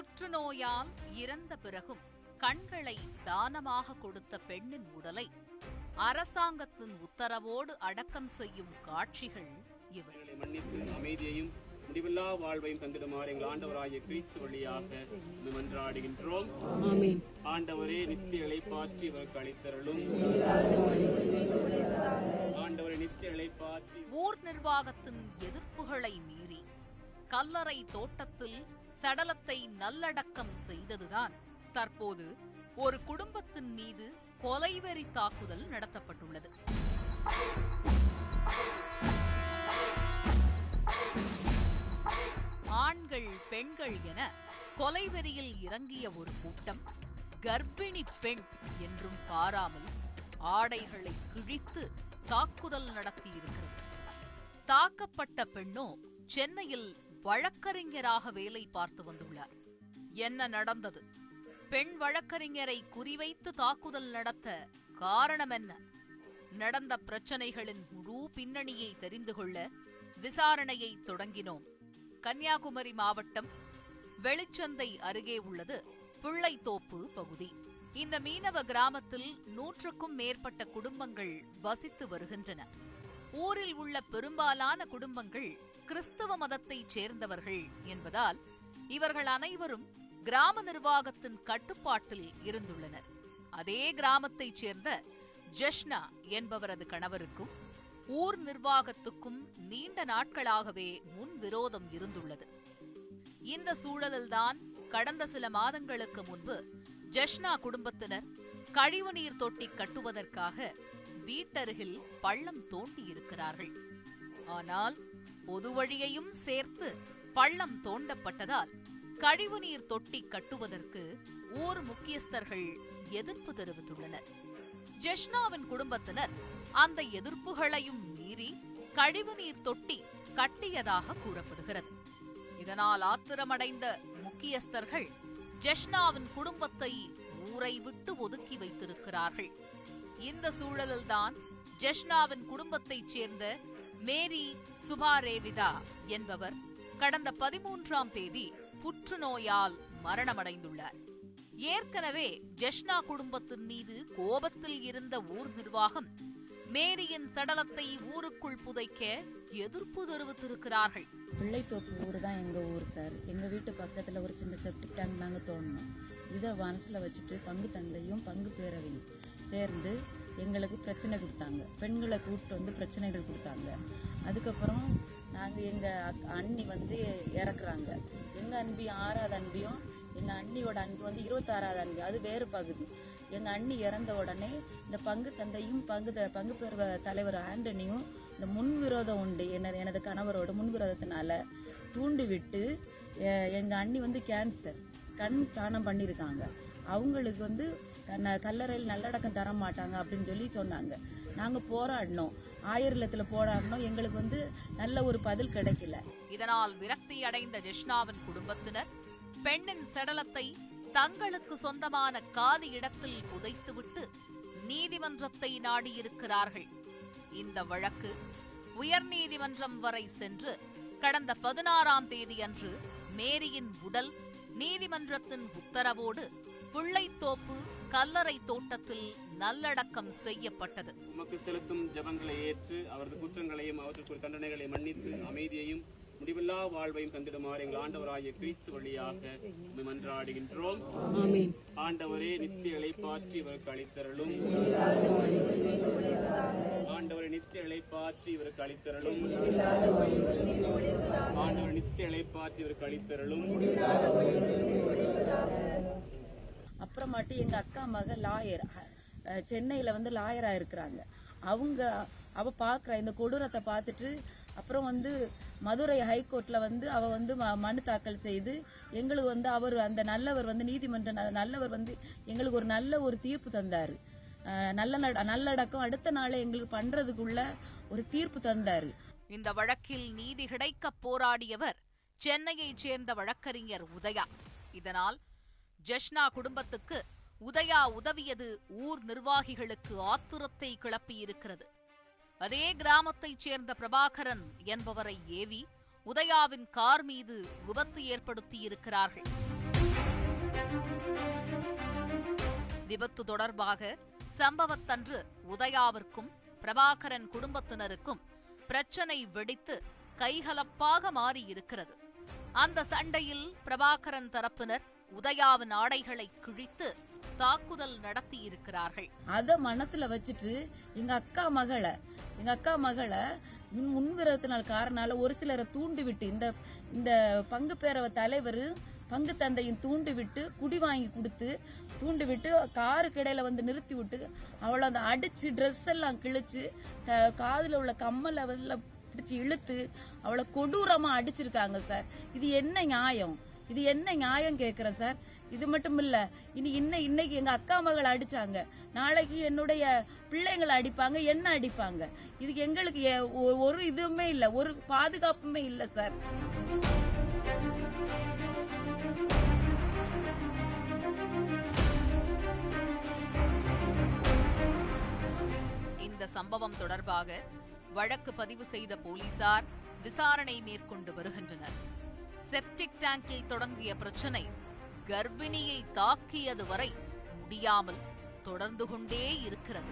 புற்றுநோயால் இறந்த பிறகும் கண்களை தானமாக கொடுத்த பெண்ணின் உடலை அரசாங்கத்தின் உத்தரவோடு அடக்கம் செய்யும் காட்சிகள் இவை. மன்னித்து அமைதியையும் முடிவில்லா வாழ்வையும் தந்திடுமாறு எங்கள் ஆண்டவராகிய கிறிஸ்து வழியாக மன்றாடுகின்றோம். ஆண்டவரே, நித்திய இளைப்பாற்றி இவருக்கு அளித்தருளும். ஆண்டவரே, நித்திய இளைப்பாற்றி. ஊர் நிர்வாகத்தின் எதிர்ப்புகளை மீறி கல்லறை தோட்டத்தில் சடலத்தை நல்லடக்கம் செய்ததுதான் தற்போது ஒரு குடும்பத்தின் மீது கொலைவெறி தாக்குதல் நடத்தப்பட்டுள்ளது. ஆண்கள் பெண்கள் என கொலைவெறியில் இறங்கிய ஒரு கூட்டம் கர்ப்பிணி பெண் என்றும் பாராமல் ஆடைகளை கிழித்து தாக்குதல் நடத்தியிருக்கிறது. தாக்கப்பட்ட பெண்ணோ சென்னையில் வழக்கறிஞராக வேலை பார்த்து வந்துள்ளார். என்ன நடந்தது? பெண் வழக்கறிஞரை குறிவைத்து தாக்குதல் நடத்த காரணம் என்ன? நடந்த பிரச்சனைகளின் முழு பின்னணியை தெரிந்து கொள்ள விசாரணையை தொடங்கினோம். கன்னியாகுமரி மாவட்டம் வெளிச்சந்தை அருகே உள்ளது பிள்ளைத்தோப்பு பகுதி. இந்த மீனவ கிராமத்தில் 100க்கும் மேற்பட்ட குடும்பங்கள் வசித்து வருகின்றன. ஊரில் உள்ள பெரும்பாலான குடும்பங்கள் கிறிஸ்தவ மதத்தைச் சேர்ந்தவர்கள் என்பதால் இவர்கள் அனைவரும் கிராம நிர்வாகத்தின் கட்டுப்பாட்டில் இருந்துள்ளனர். அதே கிராமத்தைச் சேர்ந்த ஜெஷ்னா என்பவரது கணவருக்கும் ஊர் நிர்வாகத்துக்கும் நீண்ட நாட்களாகவே முன் விரோதம் இருந்துள்ளது. இந்த சூழலில்தான் கடந்த சில மாதங்களுக்கு முன்பு ஜெஷ்னா குடும்பத்தினர் கழிவுநீர் தொட்டி கட்டுவதற்காக வீட்டருகில் பள்ளம் தோண்டியிருக்கிறார்கள். ஆனால் பொது வழியையும் சேர்த்து பள்ளம் தோண்டப்பட்டதால் கழிவுநீர் தொட்டி கட்டுவதற்கு ஊர் முக்கியஸ்தர்கள் எதிர்ப்பு தெரிவித்துள்ளனர். ஜெஷ்னாவின் குடும்பத்தினர் அந்த எதிர்ப்புகளையும் மீறி கழிவுநீர் தொட்டி கட்டியதாக கூறப்படுகிறது. இதனால் ஆத்திரமடைந்த முக்கியஸ்தர்கள் ஜெஷ்னாவின் குடும்பத்தை ஊரை விட்டு ஒதுக்கி வைத்திருக்கிறார்கள். இந்த சூழலில்தான் ஜெஷ்னாவின் குடும்பத்தைச் சேர்ந்த மேரி சுபாரேவிதா என்பவர் கடந்த 13ஆம் தேதி புற்றுநோயால் மரணமடைந்துள்ளார். ஏற்கனவே ஜெஷ்னா குடும்பத்தின் மீது கோபத்தில் இருந்த ஊர் நிர்வாகம் மேரியின் சடலத்தை ஊருக்குள் புதைக்க எதிர்ப்பு தெரிவித்திருக்கிறார்கள். பிள்ளைத்தோப்பு ஊர் தான் எங்க ஊர் சார். எங்க வீட்டு பக்கத்துல ஒரு சின்ன செப்டிக் டேங்க் நாங்க தோண்டணும். இதை மனசுல வச்சுட்டு பங்கு தந்தையும் பங்கு பேரவையும் சேர்ந்து எங்களுக்கு பிரச்சனை கொடுத்தாங்க. பெண்களை கூப்பிட்டு வந்து பிரச்சனைகள் கொடுத்தாங்க. அதுக்கப்புறம் நாங்கள் எங்கள் அண்ணி வந்து இறக்குறாங்க. எங்கள் அன்பியும் 6வது அன்பியும் எங்கள் அண்ணியோட அன்பு வந்து 26வது அன்பு, அது வேறு பகுதி. எங்கள் அண்ணி இறந்த உடனே இந்த பங்கு தந்தையும் பங்கு பேரவை தலைவர் ஆண்டனியும் இந்த முன்விரோதம் உண்டு எனது கணவரோட முன்விரோதத்தினால தூண்டி விட்டு எங்கள் அண்ணி வந்து கேன்சர் கண் தானம் பண்ணியிருக்காங்க. அவங்களுக்கு வந்து கல்லறையில் நல்லடக்கம் தர மாட்டாங்க அப்படின்னு சொல்லி சொன்னாங்க. நாங்கள் போராடினோம், 1000 இல்லத்தில் போராடினோம். எங்களுக்கு வந்து நல்ல ஒரு பதில் கிடைக்கல. இதனால் விரக்தி அடைந்த ஜெஷ்னாவின் குடும்பத்தினர் பெண்ணின் சடலத்தை தங்களுக்கு சொந்தமான காலி இடத்தில் புதைத்துவிட்டு நீதிமன்றத்தை நாடியிருக்கிறார்கள். இந்த வழக்கு உயர்நீதிமன்றம் வரை சென்று கடந்த 16ஆம் தேதி அன்று மேரியின் உடல் நீதிமன்றத்தின் உத்தரவோடு பிள்ளைத்தோப்பு கல்லறை தோட்டத்தில் நல்லடக்கம் செய்யப்பட்டது. உமக்கு செலுத்தும் ஜெபங்களை ஏற்று அவரது குற்றங்களையும் அவற்றுக்கு தண்டனைகளை மன்னித்து அமைதியையும் முடிவில்லா வாழ்வையும் தந்திடுமாறு எங்கள் ஆண்டவராகிய கிறிஸ்து வழியாக மன்றாடுகின்றோம். ஆண்டவரே, நித்திய இளைப்பாற்றி இவருக்கு அளித்தருளும். ஆண்டவரை நித்திய இளைப்பாற்றி இவருக்கு அளித்தருளும். ஆண்டவரை நித்திய இளைப்பாற்றி இவருக்கு அளித்தருளும். அப்புறமாட்டி எங்க அக்கா மக லாயர் சென்னையில வந்து லாயரா இருக்கிறாங்க. அவ பாக்குற இந்த கொடூரத்தை பார்த்துட்டு அப்புறம் வந்து மதுரை ஹைகோர்ட்ல வந்து அவ வந்து மனு தாக்கல் செய்து எங்களுக்கு வந்து அவர் அந்த நல்லவர் வந்து நீதிமன்ற நல்லவர் வந்து எங்களுக்கு ஒரு நல்ல ஒரு தீர்ப்பு தந்தாரு. நல்லடக்கம் அடுத்த நாளே எங்களுக்கு பண்றதுக்குள்ள ஒரு தீர்ப்பு தந்தாரு. இந்த வழக்கில் நீதி கிடைக்க போராடியவர் சென்னையைச் சேர்ந்த வழக்கறிஞர் உதயா. இதனால் ஜெஷ்னா குடும்பத்துக்கு உதயா உதவியது ஊர் நிர்வாகிகளுக்கு ஆத்திரத்தை கிளப்பியிருக்கிறது. அதே கிராமத்தைச் சேர்ந்த பிரபாகரன் என்பவரை ஏவி உதயாவின் கார் மீது விபத்து ஏற்படுத்தியிருக்கிறார்கள். விபத்து தொடர்பாக சம்பவத்தன்று உதயாவிற்கும் பிரபாகரன் குடும்பத்தினருக்கும் பிரச்சனை வெடித்து கைகலப்பாக மாறியிருக்கிறது. அந்த சண்டையில் பிரபாகரன் தரப்பினர் உதயாவின் ஆடைகளை கிழித்து தாக்குதல் நடத்தியிருக்கிறார்கள். அத மனசுல வச்சுட்டு எங்க அக்கா மகளை முன்விரத்தினால் காரணால ஒரு சிலரை தூண்டி விட்டு இந்த பங்கு பேரவை தலைவர் பங்கு தந்தையும் தூண்டி விட்டு குடி வாங்கி கொடுத்து தூண்டி விட்டு காருக்கு இடையில வந்து நிறுத்தி விட்டு அவளை அந்த அடிச்சு ட்ரெஸ் எல்லாம் கிழிச்சு காதுல உள்ள கம்மலை பிடிச்சு இழுத்து அவளை கொடூரமா அடிச்சிருக்காங்க சார். இது என்ன நியாயம் கேக்குறேன் சார். இது மட்டும் இல்ல, இன்னைக்கு எங்க அக்கா மகள் அடிச்சாங்க, நாளைக்கு என்னுடைய பிள்ளைங்களை அடிப்பாங்க, என்ன அடிப்பாங்க. இதுக்கு எங்களுக்கு ஒரு இதுவுமே இல்ல, ஒரு பாதுகாப்புமே இல்ல சார். இந்த சம்பவம் தொடர்பாக வழக்கு பதிவு செய்த போலீசார் விசாரணை மேற்கொண்டு வருகின்றனர். செப்டிக் டேங்கில் தொடங்கிய பிரச்சனை கர்ப்பிணியை தாக்கியது வரை முடியாமல் தொடர்ந்து கொண்டே இருக்கிறது.